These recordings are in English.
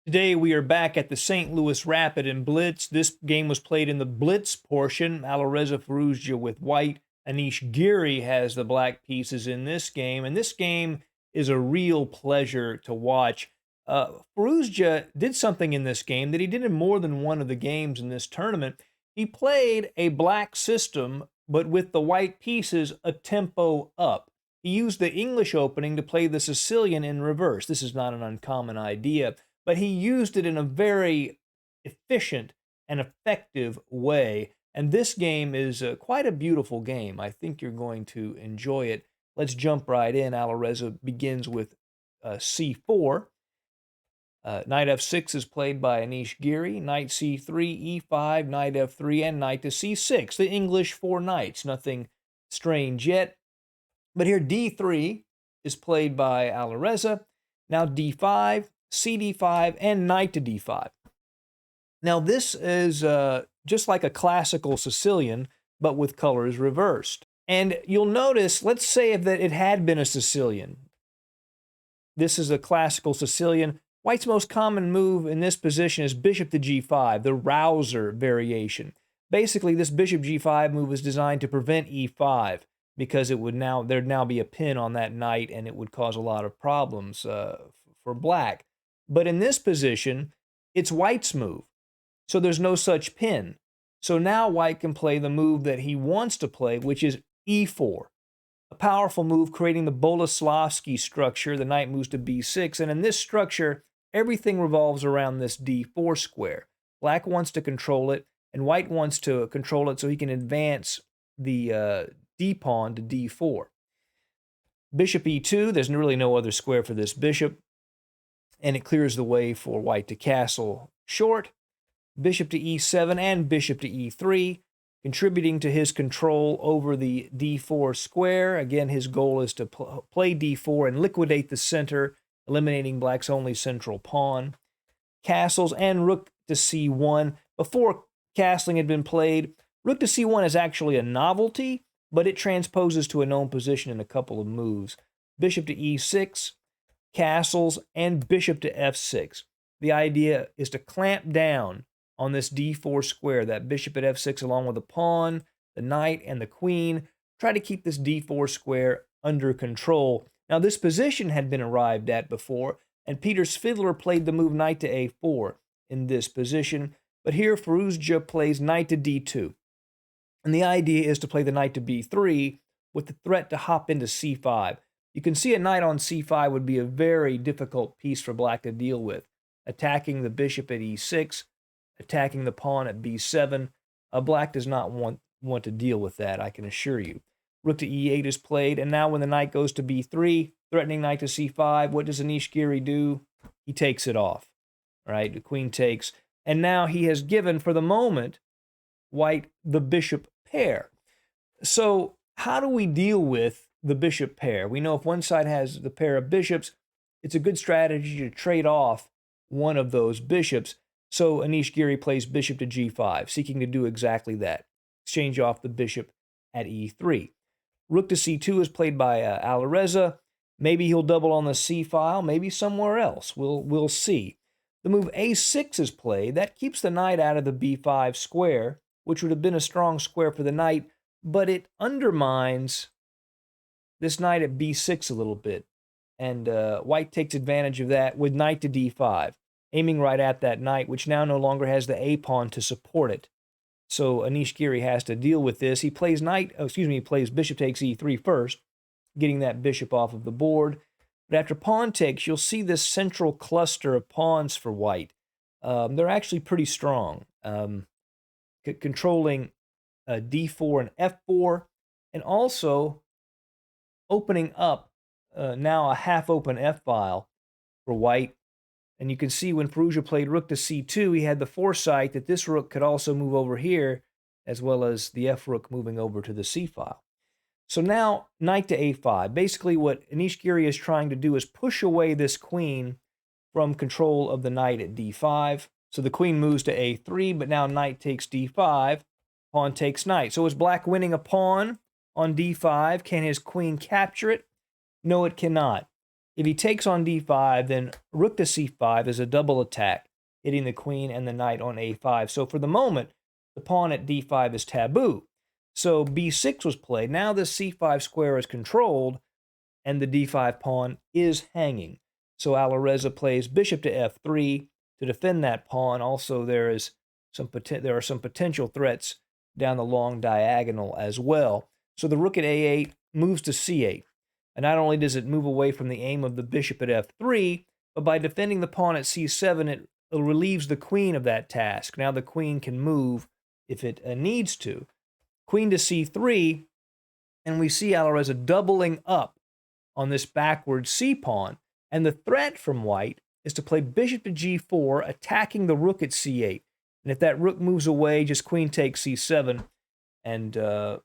Today we are back at the St. Louis Rapid in Blitz. This game was played in the Blitz portion. Alireza Firouzja with white. Anish Giri has the black pieces in this game. And this game is a real pleasure to watch. Firouzja did something in this game that he did in more than one of the games in this tournament. He played a black system, but with the white pieces a tempo up. He used the English opening to play the Sicilian in reverse. This is not an uncommon idea, but he used it in a very efficient and effective way. And this game is quite a beautiful game. I think you're going to enjoy it. Let's jump right in. Alireza begins with c4. Knight f6 is played by Anish Giri. Knight c3, e5, knight f3, and knight to c6. The English four knights. Nothing strange yet. But here d3 is played by Alireza. Now d5, cd5, and knight to d5. Now this is just like a classical Sicilian, but with colors reversed. And you'll notice, let's say that it had been a Sicilian. This is a classical Sicilian. White's most common move in this position is bishop to g5, the rouser variation. Basically, this bishop g5 move is designed to prevent e5 because there'd now be a pin on that knight and it would cause a lot of problems for black. But in this position, it's white's move, so there's no such pin. So now white can play the move that he wants to play, which is e4. A powerful move creating the Boleslavsky structure. The knight moves to b6, and in this structure, everything revolves around this d4 square. Black wants to control it, and white wants to control it so he can advance the d-pawn to d4. Bishop e2, there's really no other square for this bishop, and it clears the way for white to castle short. Bishop to e7 and bishop to e3, contributing to his control over the d4 square. Again, his goal is to play d4 and liquidate the center, eliminating black's only central pawn. Castles and rook to c1. Before castling had been played, rook to c1 is actually a novelty, but it transposes to a known position in a couple of moves. Bishop to e6, castles, and bishop to f6. The idea is to clamp down on this d4 square, that bishop at f6 along with the pawn, the knight, and the queen. Try to keep this d4 square under control. Now, this position had been arrived at before, and Peter Svidler played the move knight to a4 in this position, but here Firouzja plays knight to d2. And the idea is to play the knight to b3 with the threat to hop into c5. You can see a knight on c5 would be a very difficult piece for black to deal with. Attacking the bishop at e6, attacking the pawn at b7. Black does not want to deal with that, I can assure you. Rook to e8 is played, and now when the knight goes to b3, threatening knight to c5, what does Anish Giri do? He takes it off, right? The queen takes, and now he has given, for the moment, white the bishop pair. So how do we deal with the bishop pair? We know if one side has the pair of bishops, it's a good strategy to trade off one of those bishops. So Anish Giri plays bishop to g5, seeking to do exactly that. Exchange off the bishop at e3. Rook to c2 is played by Alireza. Maybe he'll double on the c file, maybe somewhere else. We'll see. The move a6 is played. That keeps the knight out of the b5 square, which would have been a strong square for the knight, but it undermines this knight at b6 a little bit. And white takes advantage of that with knight to d5, aiming right at that knight, which now no longer has the a-pawn to support it. So Anish Giri has to deal with this. He plays he plays bishop takes e3 first, getting that bishop off of the board. But after pawn takes, you'll see this central cluster of pawns for white. They're actually pretty strong, controlling d4 and f4, and also opening up now a half-open f-file for white. And you can see when Firouzja played rook to c2, he had the foresight that this rook could also move over here, as well as the f-rook moving over to the c-file. So now, knight to a5. Basically, what Anish Giri is trying to do is push away this queen from control of the knight at d5. So the queen moves to a3, but now knight takes d5, pawn takes knight. So is black winning a pawn on d5? Can his queen capture it? No, it cannot. If he takes on d5, then rook to c5 is a double attack, hitting the queen and the knight on a5. So for the moment, the pawn at d5 is taboo. So b6 was played. Now this c5 square is controlled, and the d5 pawn is hanging. So Alireza plays bishop to f3 to defend that pawn. Also, there are some potential threats down the long diagonal as well. So the rook at a8 moves to c8. And not only does it move away from the aim of the bishop at f3, but by defending the pawn at c7, it relieves the queen of that task. Now the queen can move if it needs to. Queen to c3, and we see Alireza doubling up on this backward c-pawn. And the threat from white is to play bishop to g4, attacking the rook at c8. And if that rook moves away, just queen takes c7, and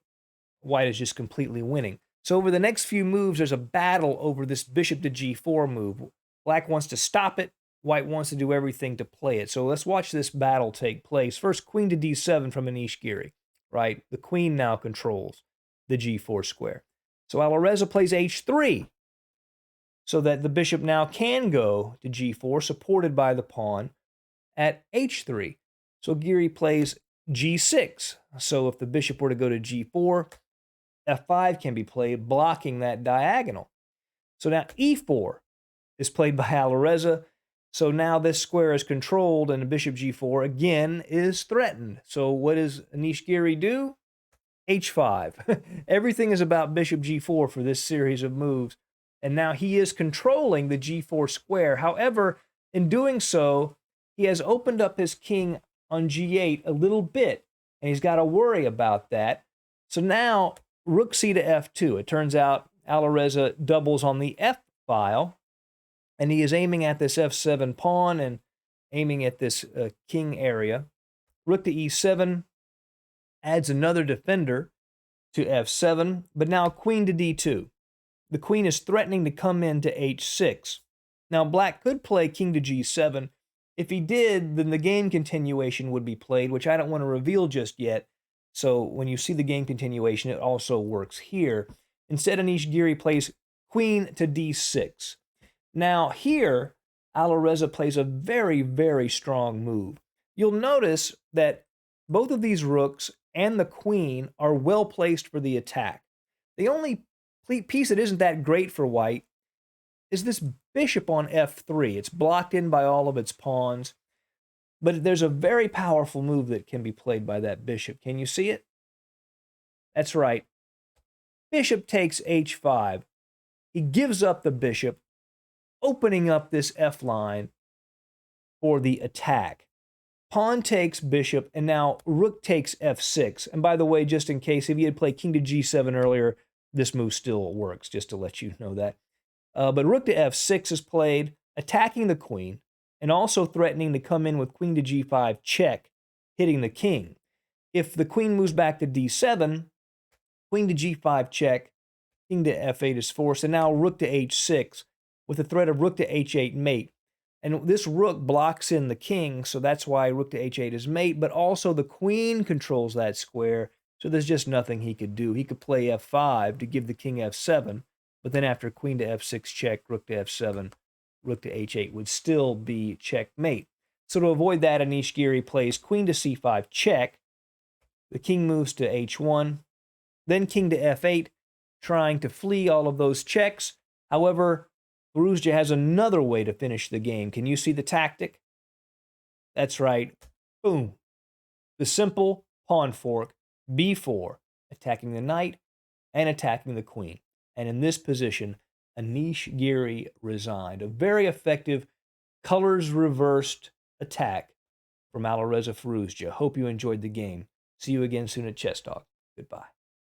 white is just completely winning. So over the next few moves, there's a battle over this bishop to g4 move. Black wants to stop it. White wants to do everything to play it. So let's watch this battle take place. First, queen to d7 from Anish Giri, right? The queen now controls the g4 square. So Alireza plays h3, so that the bishop now can go to g4, supported by the pawn at h3. So Giri plays g6. So if the bishop were to go to g4, f5 can be played, blocking that diagonal. So now e4 is played by Alireza. So now this square is controlled, and the bishop g4 again is threatened. So what does Anish Giri do? h5. Everything is about bishop g4 for this series of moves. And now he is controlling the g4 square. However, in doing so, he has opened up his king on g8 a little bit, and he's got to worry about that. So now rook c to f2. It turns out Alireza doubles on the f file, and he is aiming at this f7 pawn and aiming at this king area. Rook to e7 adds another defender to f7, but now queen to d2. The queen is threatening to come into h6. Now black could play king to g7. If he did, then the game continuation would be played, which I don't want to reveal just yet. So when you see the game continuation, it also works here. Instead, Anish Giri plays queen to d6. Now here, Alireza plays a very, very strong move. You'll notice that both of these rooks and the queen are well placed for the attack. The only piece that isn't that great for white is this bishop on f3. It's blocked in by all of its pawns. But there's a very powerful move that can be played by that bishop. Can you see it? That's right. Bishop takes h5. He gives up the bishop, opening up this f line for the attack. Pawn takes bishop, and now rook takes f6. And by the way, just in case, if he had played king to g7 earlier, this move still works, just to let you know that. But rook to f6 is played, attacking the queen, and also threatening to come in with queen to g5 check, hitting the king. If the queen moves back to d7, queen to g5 check, king to f8 is forced, and now rook to h6 with the threat of rook to h8 mate. And this rook blocks in the king, so that's why rook to h8 is mate, but also the queen controls that square, so there's just nothing he could do. He could play f5 to give the king f7, but then after queen to f6 check, rook to f7, rook to h8 would still be checkmate. So to avoid that, Anish Giri plays queen to c5 check. The king moves to h1, then king to f8, trying to flee all of those checks. However, Firouzja has another way to finish the game. Can you see the tactic? That's right. Boom. The simple pawn fork, b4, attacking the knight and attacking the queen. And in this position, Anish Giri resigned. A very effective, colors reversed attack from Alireza Firouzja. Hope you enjoyed the game. See you again soon at Chess Talk. Goodbye.